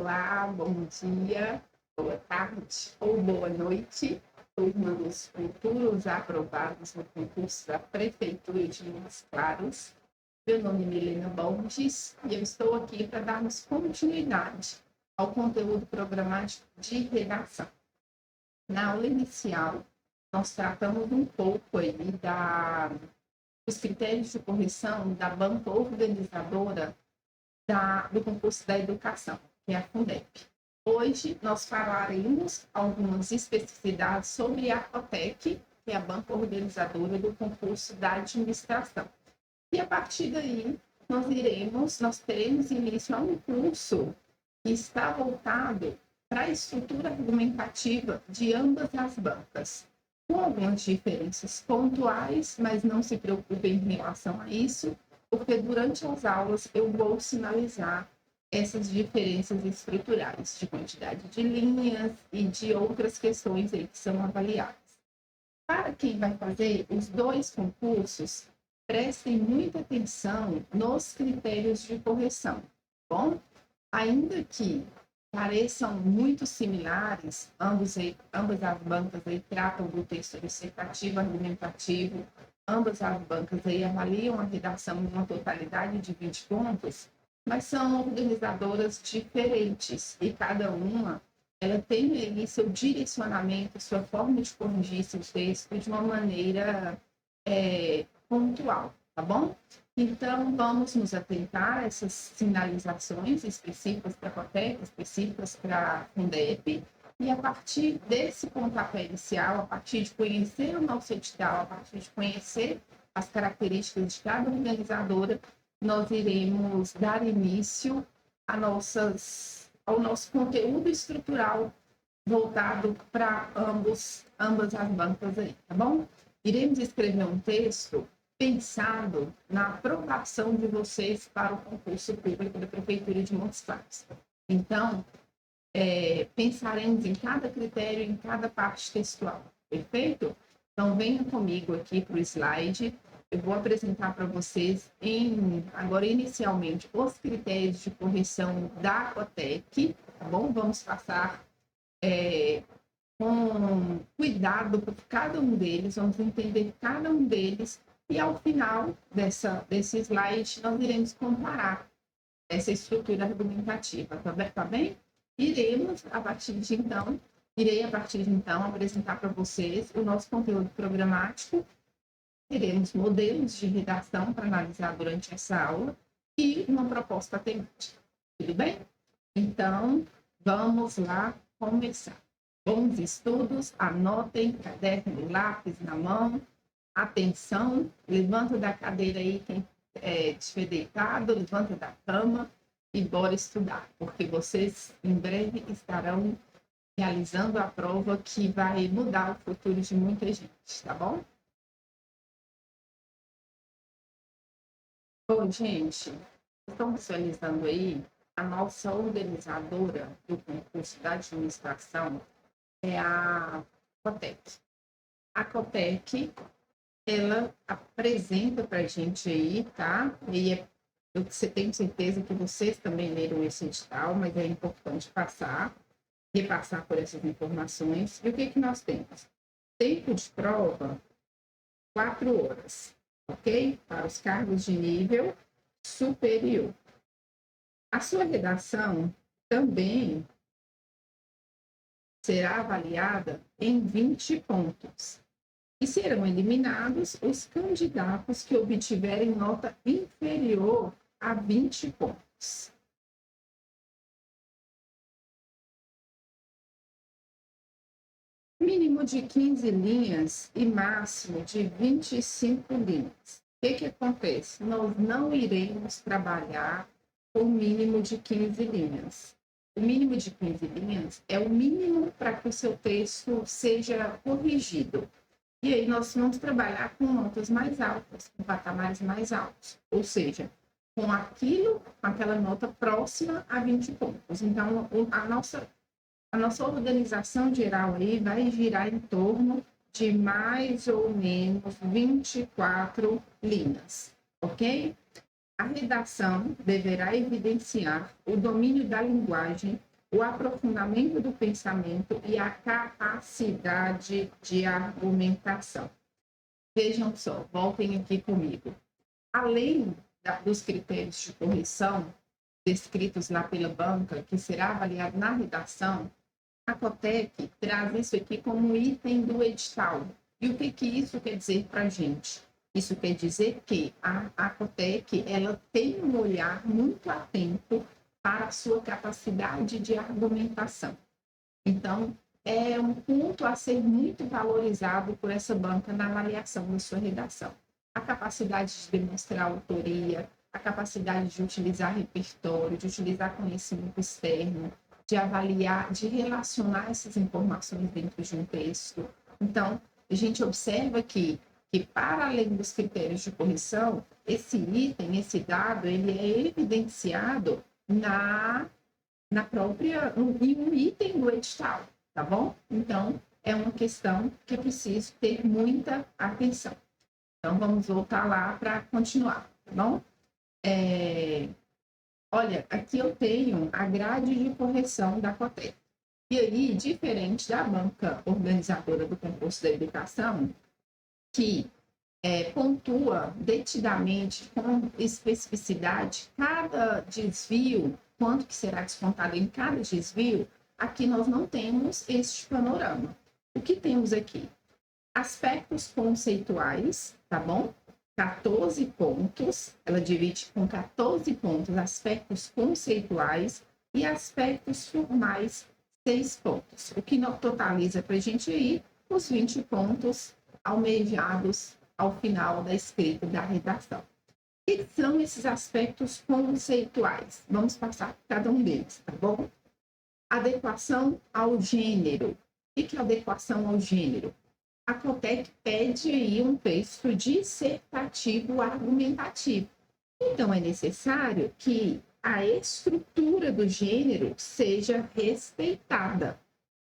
Olá, bom dia, boa tarde ou boa noite, turma dos futuros aprovados no concurso da Prefeitura de Montes Claros. Meu nome é Milena Borges e eu estou aqui para darmos continuidade ao conteúdo programático de redação. Na aula inicial, nós tratamos um pouco aí dos critérios de correção da banca organizadora do concurso da educação, que é a Fundep. Hoje nós falaremos algumas especificidades sobre a COTEC, que é a banca organizadora do concurso da administração. E a partir daí nós teremos início a um curso que está voltado para a estrutura argumentativa de ambas as bancas, com algumas diferenças pontuais, mas não se preocupem em relação a isso, porque durante as aulas eu vou sinalizar essas diferenças estruturais de quantidade de linhas e de outras questões aí que são avaliadas. Para quem vai fazer os dois concursos, prestem muita atenção nos critérios de correção, bom? Ainda que pareçam muito similares, ambas as bancas aí tratam do texto dissertativo, argumentativo, ambas as bancas aí avaliam a redação em uma totalidade de 20 pontos, mas são organizadoras diferentes e cada uma ela tem ali seu direcionamento, sua forma de corrigir seu texto de uma maneira pontual, tá bom? Então, vamos nos atentar a essas sinalizações específicas para a COTEC, específicas para a Fundep, e a partir desse pontapé inicial, a partir de conhecer o nosso edital, a partir de conhecer as características de cada organizadora, nós iremos dar início ao nosso conteúdo estrutural voltado para ambas as bancas aí, tá bom? Iremos escrever um texto pensado na aprovação de vocês para o concurso público da Prefeitura de Montes Claros. Então, pensaremos em cada critério, em cada parte textual, perfeito? Então, venham comigo aqui para o slide. Eu vou apresentar para vocês, agora inicialmente, os critérios de correção da COTEC, tá bom? Vamos passar com cuidado por cada um deles, vamos entender cada um deles, e ao final desse slide, nós iremos comparar essa estrutura argumentativa, tá bem? Irei, a partir de então, apresentar para vocês o nosso conteúdo programático, teremos modelos de redação para analisar durante essa aula e uma proposta temática, tudo bem? Então, vamos lá começar. Bons estudos, anotem, caderno, lápis na mão, atenção, levanta da cadeira aí quem estiver deitado, levanta da cama e bora estudar, porque vocês em breve estarão realizando a prova que vai mudar o futuro de muita gente, tá bom? Bom, gente, estão visualizando aí a nossa organizadora do concurso da administração é a COTEC. A COTEC, ela apresenta para a gente aí, tá? E eu tenho certeza que vocês também leram esse edital, mas é importante repassar por essas informações. E o que nós temos? Tempo de prova, 4 horas, ok? Para os cargos de nível superior. A sua redação também será avaliada em 20 pontos. E serão eliminados os candidatos que obtiverem nota inferior a 20 pontos. Mínimo de 15 linhas e máximo de 25 linhas. O que acontece? Nós não iremos trabalhar com o mínimo de 15 linhas. O mínimo de 15 linhas é o mínimo para que o seu texto seja corrigido. E aí nós vamos trabalhar com notas mais altas, com patamares mais altos, ou seja, com aquela nota próxima a 20 pontos. Então, a nossa organização geral aí vai girar em torno de mais ou menos 24 linhas, ok? A redação deverá evidenciar o domínio da linguagem o aprofundamento do pensamento e a capacidade de argumentação. Vejam só, voltem aqui comigo. Além dos critérios de correção descritos lá pela banca, que será avaliado na redação, a Cotec traz isso aqui como item do edital. E o que isso quer dizer para a gente? Isso quer dizer que a Cotec ela tem um olhar muito atento para a sua capacidade de argumentação. Então, é um ponto a ser muito valorizado por essa banca na avaliação da sua redação. A capacidade de demonstrar autoria, a capacidade de utilizar repertório, de utilizar conhecimento externo, de avaliar, de relacionar essas informações dentro de um texto. Então, a gente observa que para além dos critérios de correção, esse item, esse dado, ele é evidenciado em um item do edital, tá bom? Então, é uma questão que é preciso ter muita atenção. Então, vamos voltar lá para continuar, tá bom? Olha, aqui eu tenho a grade de correção da Cotec. E aí, diferente da banca organizadora do concurso da educação, que pontua detidamente, com especificidade, cada desvio, quanto que será descontado em cada desvio, aqui nós não temos este panorama. O que temos aqui? Aspectos conceituais, tá bom? 14 pontos, ela divide com 14 pontos aspectos conceituais e aspectos formais, 6 pontos, o que totaliza para a gente aí os 20 pontos almejados ao final da escrita da redação. O que são esses aspectos conceituais? Vamos passar por cada um deles, tá bom? Adequação ao gênero. O que é adequação ao gênero? A Cotec pede aí um texto dissertativo argumentativo. Então, é necessário que a estrutura do gênero seja respeitada.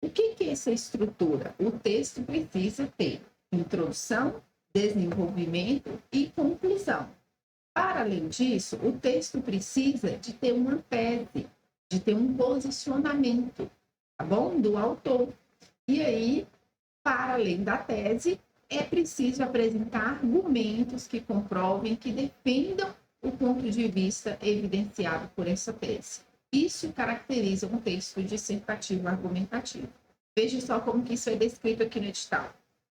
O que é essa estrutura? O texto precisa ter introdução, desenvolvimento e conclusão. Para além disso, o texto precisa de ter uma tese, de ter um posicionamento, tá bom? Do autor. E aí, para além da tese, é preciso apresentar argumentos que comprovem, que defendam o ponto de vista evidenciado por essa tese. Isso caracteriza um texto dissertativo argumentativo. Veja só como que isso é descrito aqui no edital.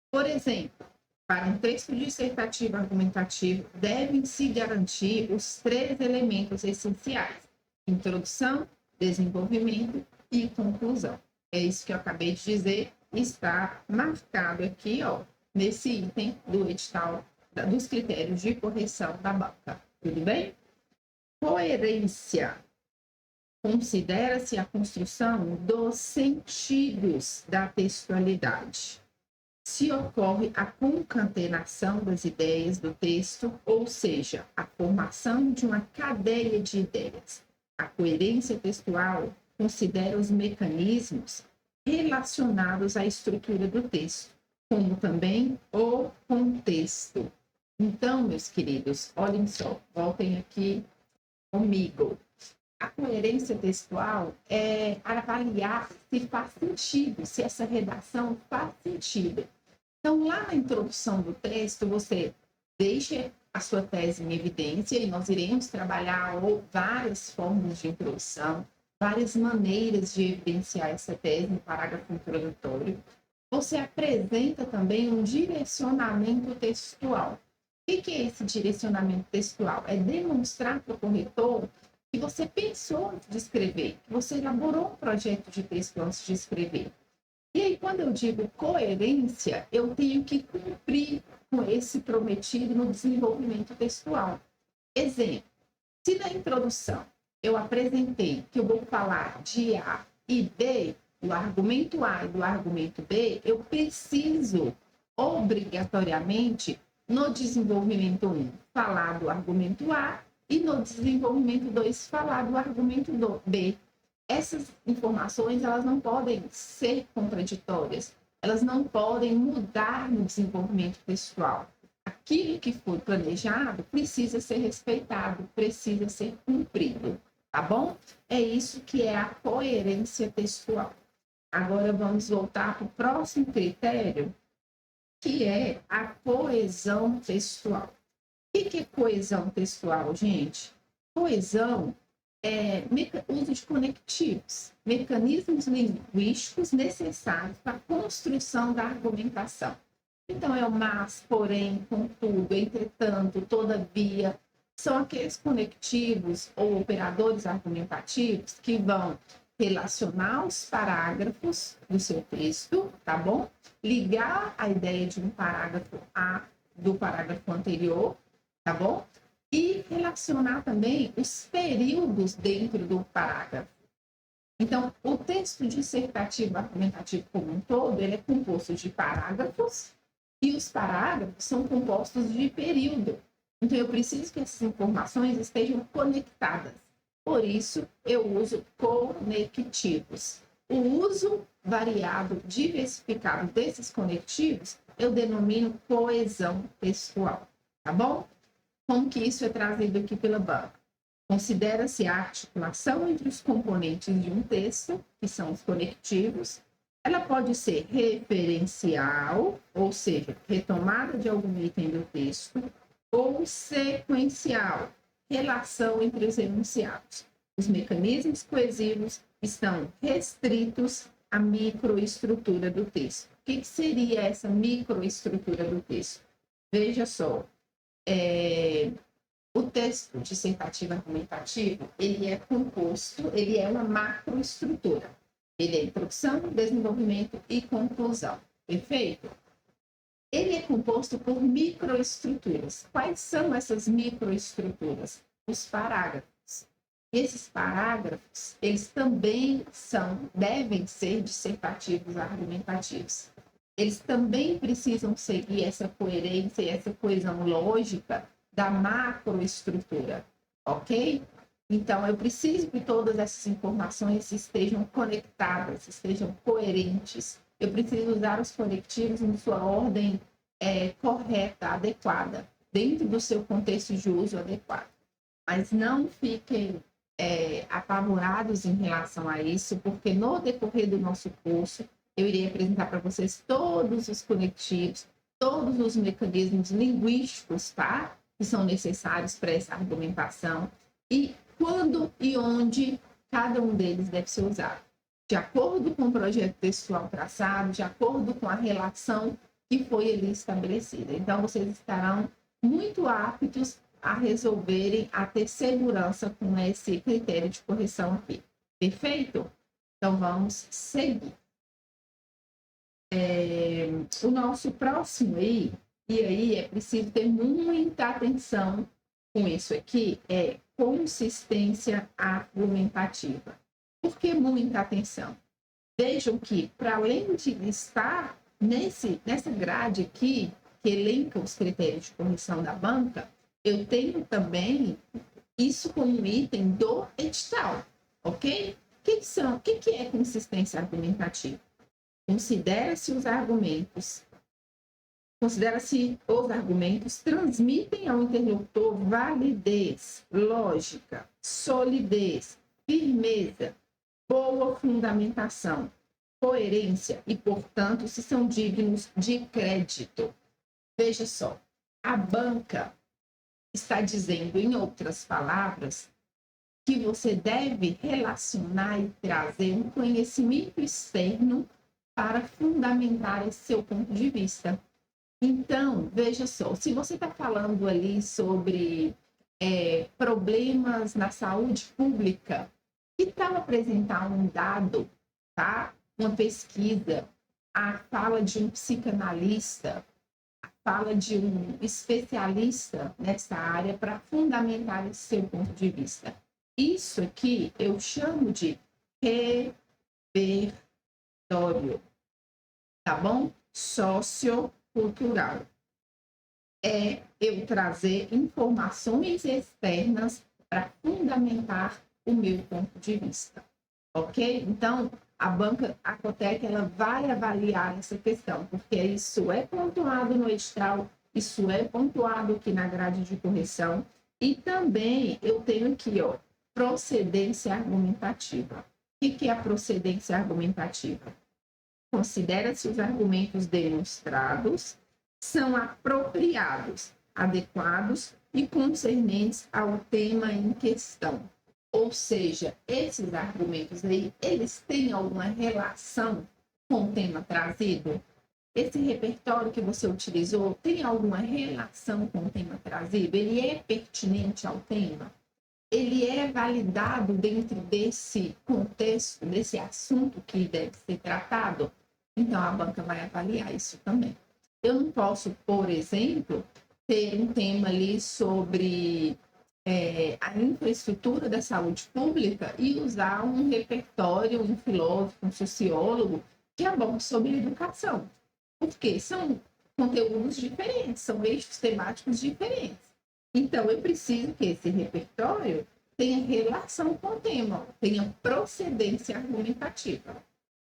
Por exemplo, para um texto dissertativo argumentativo, devem se garantir os 3 elementos essenciais: introdução, desenvolvimento e conclusão. É isso que eu acabei de dizer, está marcado aqui, ó, nesse item do edital dos critérios de correção da banca. Tudo bem? Coerência. Considera-se a construção dos sentidos da textualidade. Se ocorre a concatenação das ideias do texto, ou seja, a formação de uma cadeia de ideias. A coerência textual considera os mecanismos relacionados à estrutura do texto, como também o contexto. Então, meus queridos, olhem só, voltem aqui comigo. A coerência textual é avaliar se faz sentido, se essa redação faz sentido. Então, lá na introdução do texto, você deixa a sua tese em evidência e nós iremos trabalhar várias formas de introdução, várias maneiras de evidenciar essa tese no parágrafo introdutório. Você apresenta também um direcionamento textual. O que é esse direcionamento textual? É demonstrar para o corretor que você pensou antes de escrever, que você elaborou um projeto de texto antes de escrever. E aí, quando eu digo coerência, eu tenho que cumprir com esse prometido no desenvolvimento textual. Exemplo, se na introdução eu apresentei que eu vou falar de A e B, do argumento A e do argumento B, eu preciso, obrigatoriamente, no desenvolvimento 1, falar do argumento A e no desenvolvimento 2, falar do argumento B. Essas informações, elas não podem ser contraditórias, elas não podem mudar no desenvolvimento textual. Aquilo que foi planejado precisa ser respeitado, precisa ser cumprido. tá bom? É isso que é a coerência textual. Agora vamos voltar para o próximo critério, que é a coesão textual. O que é coesão textual, gente? Coesão é uso de conectivos, mecanismos linguísticos necessários para a construção da argumentação. Então, é o mas, porém, contudo, entretanto, todavia, são aqueles conectivos ou operadores argumentativos que vão relacionar os parágrafos do seu texto, tá bom? Ligar a ideia de um parágrafo do parágrafo anterior, tá bom? E relacionar também os períodos dentro do parágrafo. Então, o texto dissertativo argumentativo como um todo, ele é composto de parágrafos e os parágrafos são compostos de período. Então, eu preciso que essas informações estejam conectadas. Por isso, eu uso conectivos. O uso variado, diversificado desses conectivos, eu denomino coesão textual, tá bom? Como que isso é trazido aqui pela banca? Considera-se a articulação entre os componentes de um texto, que são os conectivos. Ela pode ser referencial, ou seja, retomada de algum item do texto, ou sequencial, relação entre os enunciados. Os mecanismos coesivos estão restritos à microestrutura do texto. O que seria essa microestrutura do texto? Veja só, o texto dissertativo argumentativo, ele é composto, ele é uma macroestrutura. Ele é introdução, desenvolvimento e conclusão. Perfeito? Ele é composto por microestruturas. Quais são essas microestruturas? Os parágrafos. Esses parágrafos, eles também devem ser dissertativos argumentativos. Eles também precisam seguir essa coerência e essa coesão lógica da macroestrutura, ok? Então, eu preciso que todas essas informações estejam conectadas, estejam coerentes. Eu preciso usar os conectivos em sua ordem correta, adequada, dentro do seu contexto de uso adequado. Mas não fiquem apavorados em relação a isso, porque no decorrer do nosso curso, eu irei apresentar para vocês todos os conectivos, todos os mecanismos linguísticos, tá? Que são necessários para essa argumentação e quando e onde cada um deles deve ser usado. De acordo com o projeto textual traçado, de acordo com a relação que foi ali estabelecida. Então, vocês estarão muito aptos a resolverem, a ter segurança com esse critério de correção aqui. Perfeito? Então, vamos seguir. O nosso próximo aí, e aí é preciso ter muita atenção com isso aqui, é consistência argumentativa. Por que muita atenção? Vejam que, para além de estar nessa grade aqui, que elenca os critérios de correção da banca, eu tenho também isso como item do edital, ok? O que é consistência argumentativa? Considera-se os argumentos transmitem ao interlocutor validez, lógica, solidez, firmeza, boa fundamentação, coerência e, portanto, se são dignos de crédito. Veja só, a banca está dizendo, em outras palavras, que você deve relacionar e trazer um conhecimento externo para fundamentar esse seu ponto de vista. Então, veja só, se você está falando ali sobre problemas na saúde pública, que tal apresentar um dado, tá? Uma pesquisa, a fala de um psicanalista, a fala de um especialista nessa área para fundamentar esse seu ponto de vista. Isso aqui eu chamo de repertório, tá bom? Sociocultural. É eu trazer informações externas para fundamentar o meu ponto de vista, ok? Então, a banca Acotec, ela vai avaliar essa questão, porque isso é pontuado no edital, isso é pontuado aqui na grade de correção, e também eu tenho aqui, ó, procedência argumentativa. O que é a procedência argumentativa? Considera-se os argumentos demonstrados são apropriados, adequados e concernentes ao tema em questão. Ou seja, esses argumentos aí, eles têm alguma relação com o tema trazido? Esse repertório que você utilizou tem alguma relação com o tema trazido? Ele é pertinente ao tema? Ele é validado dentro desse contexto, desse assunto que deve ser tratado? Então, a banca vai avaliar isso também. Eu não posso, por exemplo, ter um tema ali sobre a infraestrutura da saúde pública e usar um repertório, um filósofo, um sociólogo, que aborda sobre educação. Porque são conteúdos diferentes, são eixos temáticos diferentes. Então, eu preciso que esse repertório tenha relação com o tema, tenha procedência argumentativa.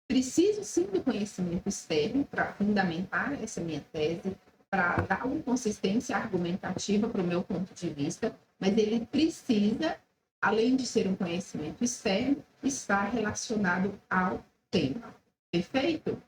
Preciso sim do conhecimento externo para fundamentar essa minha tese, para dar uma consistência argumentativa para o meu ponto de vista, mas ele precisa, além de ser um conhecimento externo, estar relacionado ao tema. Perfeito?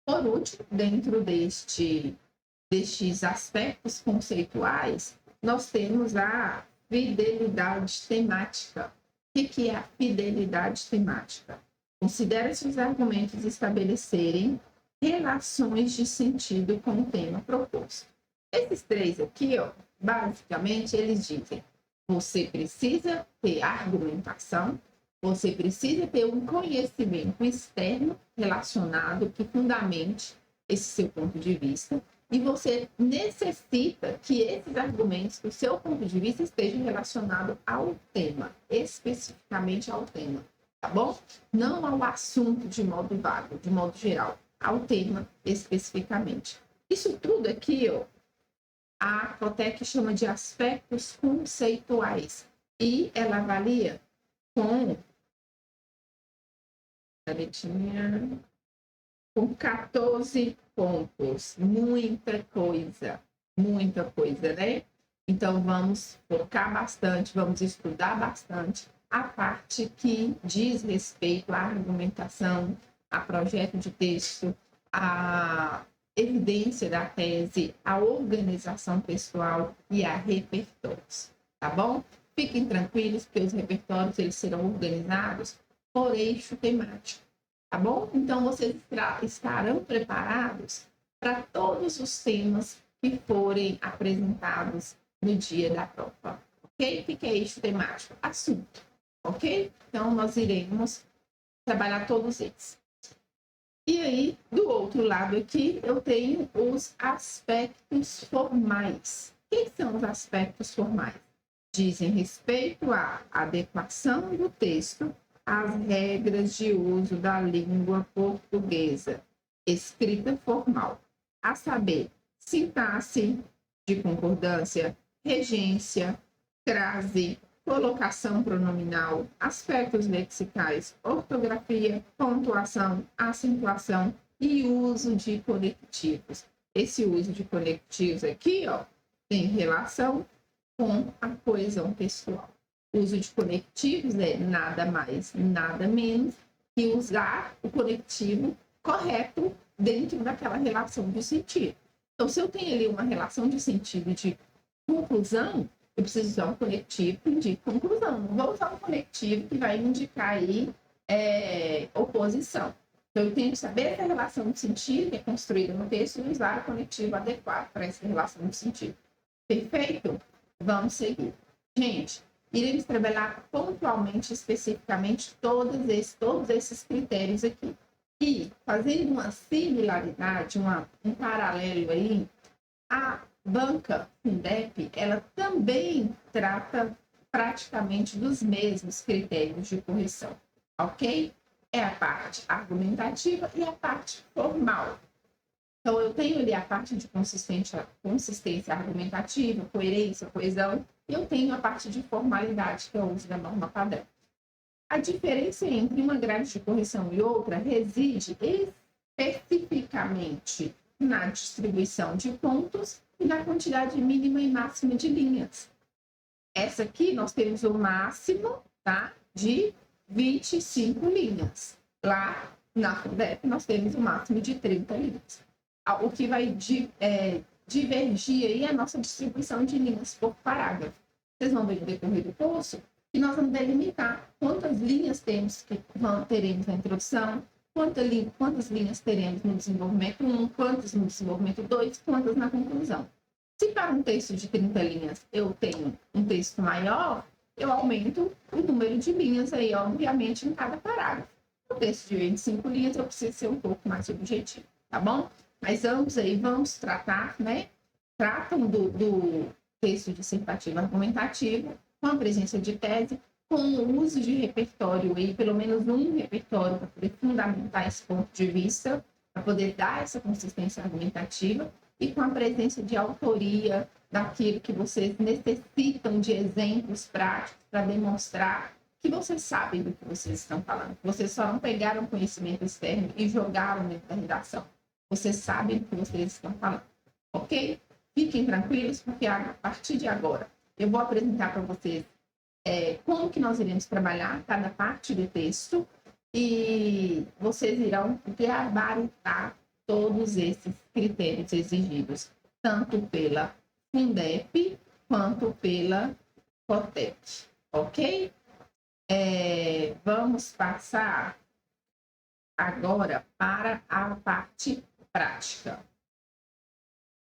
Por último, dentro destes aspectos conceituais, nós temos a fidelidade temática. O que é a fidelidade temática? Considera-se os argumentos estabelecerem relações de sentido com o tema proposto. Esses três aqui, basicamente, eles dizem: você precisa ter argumentação, você precisa ter um conhecimento externo relacionado que fundamente esse seu ponto de vista, e você necessita que esses argumentos, do seu ponto de vista, estejam relacionados ao tema, especificamente ao tema, tá bom? Não ao assunto de modo vago, de modo geral, ao tema especificamente. Isso tudo aqui, a Cotec chama de aspectos conceituais, e ela avalia com 14 pontos, muita coisa, né? Então, vamos focar bastante, vamos estudar bastante a parte que diz respeito à argumentação, a projeto de texto, a evidência da tese, a organização pessoal e a repertórios, tá bom? Fiquem tranquilos, porque os repertórios eles serão organizados por eixo temático, tá bom? Então, vocês estarão preparados para todos os temas que forem apresentados no dia da prova, ok? O que é eixo temático? Assunto, ok? Então, nós iremos trabalhar todos eles. E aí, do outro lado aqui, eu tenho os aspectos formais. O que são os aspectos formais? Dizem respeito à adequação do texto às regras de uso da língua portuguesa, escrita formal, a saber, sintaxe de concordância, regência, crase, colocação pronominal, aspectos lexicais, ortografia, pontuação, acentuação e uso de conectivos. Esse uso de conectivos aqui, tem relação com a coesão textual. O uso de conectivos é nada mais, nada menos que usar o conectivo correto dentro daquela relação de sentido. Então, se eu tenho ali uma relação de sentido de conclusão, eu preciso usar um conectivo que indique conclusão. Não vou usar um conectivo que vai indicar aí oposição. Então, eu tenho que saber essa relação de sentido que é construída no texto e usar o conectivo adequado para essa relação de sentido. Perfeito? Vamos seguir. Gente, iremos trabalhar pontualmente, especificamente, todos esses critérios aqui. E, fazendo uma similaridade, um paralelo aí, a banca Fundep, ela também trata praticamente dos mesmos critérios de correção, ok? É a parte argumentativa e a parte formal. Então, eu tenho ali a parte de consistência argumentativa, coerência, coesão, e eu tenho a parte de formalidade, que é o uso da norma padrão. A diferença entre uma grade de correção e outra reside especificamente na distribuição de pontos e na quantidade mínima e máxima de linhas. Essa aqui nós temos o máximo, tá? De 25 linhas. Lá na Fundep nós temos o máximo de 30 linhas. O que vai divergir aí é a nossa distribuição de linhas por parágrafo. Vocês vão ver no decorrer do curso que nós vamos delimitar quantas linhas teremos na introdução, quantas linhas teremos no desenvolvimento 1, quantas no desenvolvimento 2, quantas na conclusão. Se para um texto de 30 linhas eu tenho um texto maior, eu aumento o número de linhas aí, obviamente, em cada parágrafo. No texto de 25 linhas eu preciso ser um pouco mais objetivo, tá bom? Mas ambos aí vamos tratar, né? Tratam do texto dissertativo argumentativo, com a presença de tese, com o uso de repertório aí, pelo menos um repertório para poder fundamentar esse ponto de vista, para poder dar essa consistência argumentativa, e com a presença de autoria daquilo que vocês necessitam de exemplos práticos para demonstrar que vocês sabem do que vocês estão falando. Vocês só não pegaram conhecimento externo e jogaram dentro da redação. Vocês sabem do que vocês estão falando, ok? Fiquem tranquilos, porque a partir de agora eu vou apresentar para vocês como que nós iremos trabalhar cada parte do texto e vocês irão gabaritar todos esses critérios exigidos, tanto pela Fundep quanto pela Cotep, ok? Vamos passar agora para a parte prática.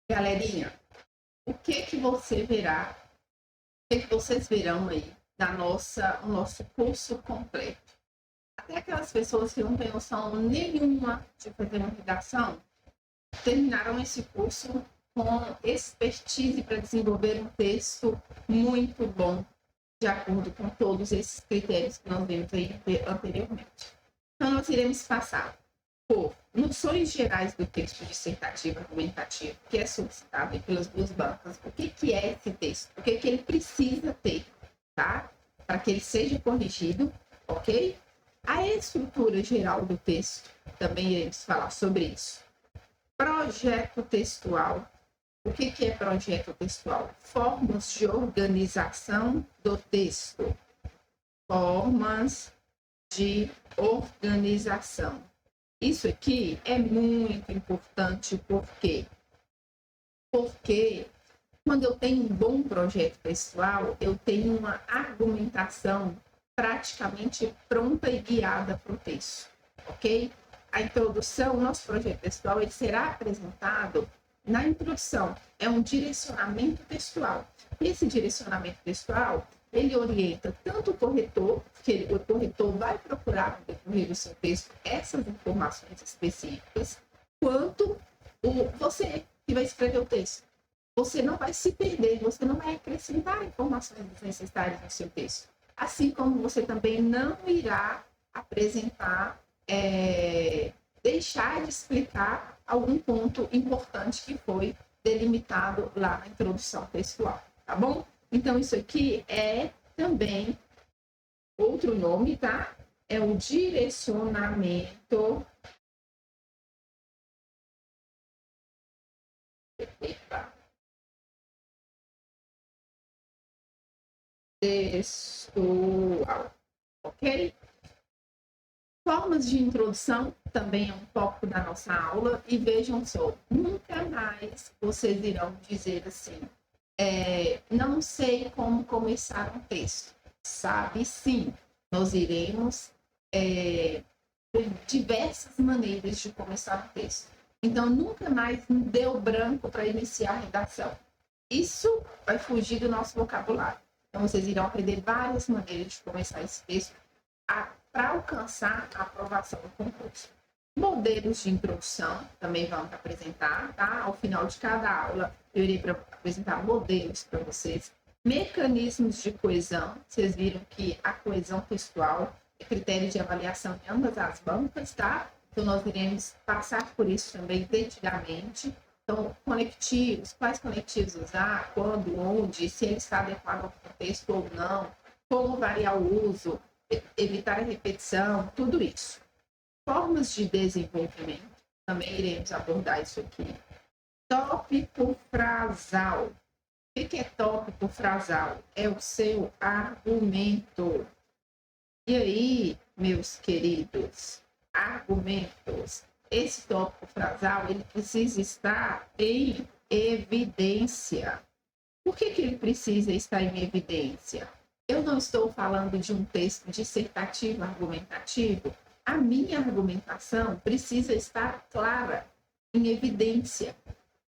Galerinha, o que você verá, o que vocês verão aí o nosso curso completo? Até aquelas pessoas que não têm noção nenhuma de fazer uma redação, terminaram esse curso com expertise para desenvolver um texto muito bom, de acordo com todos esses critérios que nós vimos aí anteriormente. Então, nós iremos passar por noções gerais do texto dissertativo argumentativo, que é solicitado pelas duas bancas. O que é esse texto? O que ele precisa ter, tá? Para que ele seja corrigido, ok? A estrutura geral do texto, também iremos falar sobre isso. Projeto textual. O que é projeto textual? Formas de organização do texto. Formas de organização. Isso aqui é muito importante, por quê? Porque quando eu tenho um bom projeto textual, eu tenho uma argumentação praticamente pronta e guiada para o texto, ok? A introdução, o nosso projeto textual, ele será apresentado na introdução, é um direcionamento textual. E esse direcionamento textual, ele orienta tanto o corretor, que o corretor vai procurar no decorrer do seu texto essas informações específicas, quanto você que vai escrever o texto. Você não vai se perder, você não vai acrescentar informações desnecessárias no seu texto. Assim como você também não irá apresentar, deixar de explicar algum ponto importante que foi delimitado lá na introdução textual, tá bom? Então, isso aqui é também outro nome, tá? É o direcionamento. Textual, ok? Formas de introdução também é um tópico da nossa aula, e vejam só, nunca mais vocês irão dizer assim, não sei como começar um texto. Sabe sim, nós iremos diversas maneiras de começar um texto. Então, nunca mais deu branco para iniciar a redação. Isso vai fugir do nosso vocabulário. Então, vocês irão aprender várias maneiras de começar esse texto para alcançar a aprovação do concurso. Modelos de introdução também vamos apresentar, tá? Ao final de cada aula, eu irei apresentar modelos para vocês. Mecanismos de coesão, vocês viram que a coesão textual é critério de avaliação de ambas as bancas, tá? Então, nós iremos passar por isso também detidamente. Então, conectivos, quais conectivos usar, quando, onde, se ele está adequado ao contexto ou não, como variar o uso, evitar a repetição, tudo isso. Formas de desenvolvimento, também iremos abordar isso aqui. Tópico frasal. que é tópico frasal? É o seu argumento. E aí, meus queridos, argumentos. Esse tópico frasal, ele precisa estar em evidência. Por que ele precisa estar em evidência? Eu não estou falando de um texto dissertativo argumentativo. A minha argumentação precisa estar clara, em evidência.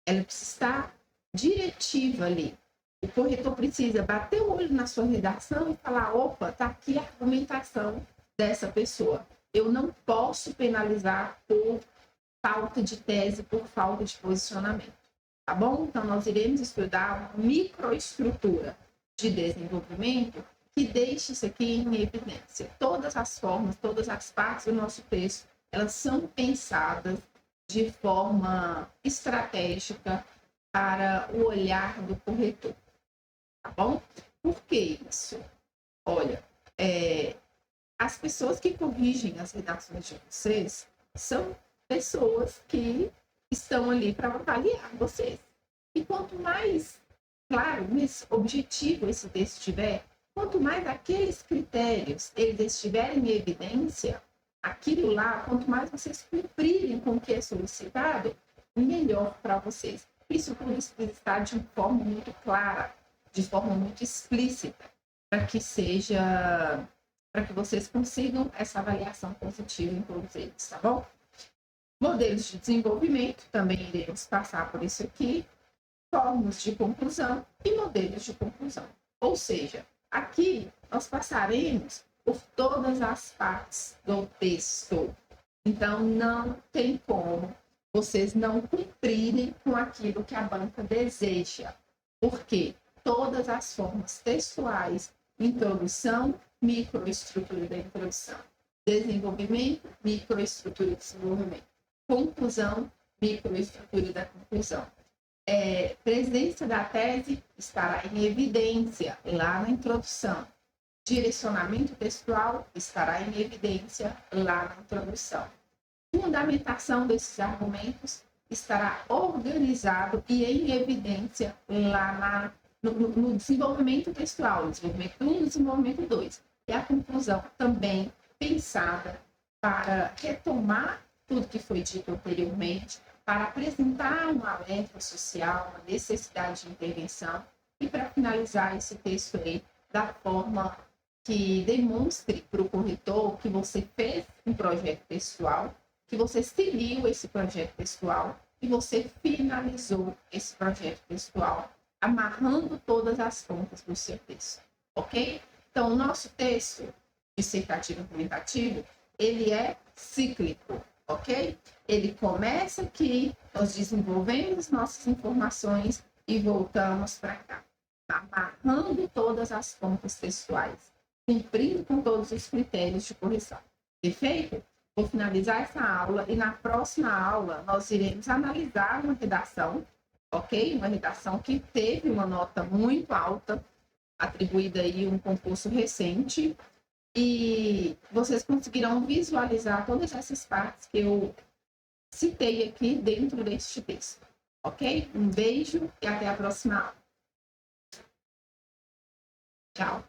Ela precisa estar diretiva ali. O corretor precisa bater o olho na sua redação e falar: opa, está aqui a argumentação dessa pessoa. Eu não posso penalizar por falta de tese, por falta de posicionamento. Tá bom? Então, nós iremos estudar uma microestrutura de desenvolvimento que deixe isso aqui em evidência. Todas as formas, todas as partes do nosso texto, elas são pensadas de forma estratégica para o olhar do corretor. Tá bom? Por que isso? Olha, as pessoas que corrigem as redações de vocês são pessoas que estão ali para avaliar vocês. E quanto mais claro, mais objetivo esse texto tiver, quanto mais aqueles critérios eles estiverem em evidência, aquilo lá, quanto mais vocês cumprirem com o que é solicitado, melhor para vocês. Isso tudo precisa estar de forma muito clara, de forma muito explícita, para que seja, para que vocês consigam essa avaliação positiva em todos eles, tá bom? Modelos de desenvolvimento, também iremos passar por isso aqui, formas de conclusão e modelos de conclusão. Ou seja, aqui nós passaremos por todas as partes do texto. Então, não tem como vocês não cumprirem com aquilo que a banca deseja. Porque todas as formas textuais, introdução, microestrutura da introdução, desenvolvimento, microestrutura do desenvolvimento, conclusão, microestrutura da conclusão. Presença da tese estará em evidência lá na introdução. Direcionamento textual estará em evidência lá na introdução. Fundamentação desses argumentos estará organizado e em evidência lá no desenvolvimento textual, desenvolvimento 1 e desenvolvimento 2. E a conclusão também pensada para retomar tudo que foi dito anteriormente, para apresentar um alerta social, uma necessidade de intervenção e para finalizar esse texto aí da forma que demonstre para o corretor que você fez um projeto textual, que você seguiu esse projeto textual e você finalizou esse projeto textual, amarrando todas as pontas do seu texto, ok? Então, o nosso texto dissertativo argumentativo, ele é cíclico, ok? Ele começa aqui, nós desenvolvemos nossas informações e voltamos para cá, amarrando todas as pontas textuais, cumprindo com todos os critérios de correção. Perfeito? Vou finalizar essa aula e na próxima aula nós iremos analisar uma redação, ok? Uma redação que teve uma nota muito alta, atribuída aí um concurso recente, e vocês conseguirão visualizar todas essas partes que eu citei aqui dentro deste texto, ok? Um beijo e até a próxima aula. Tchau.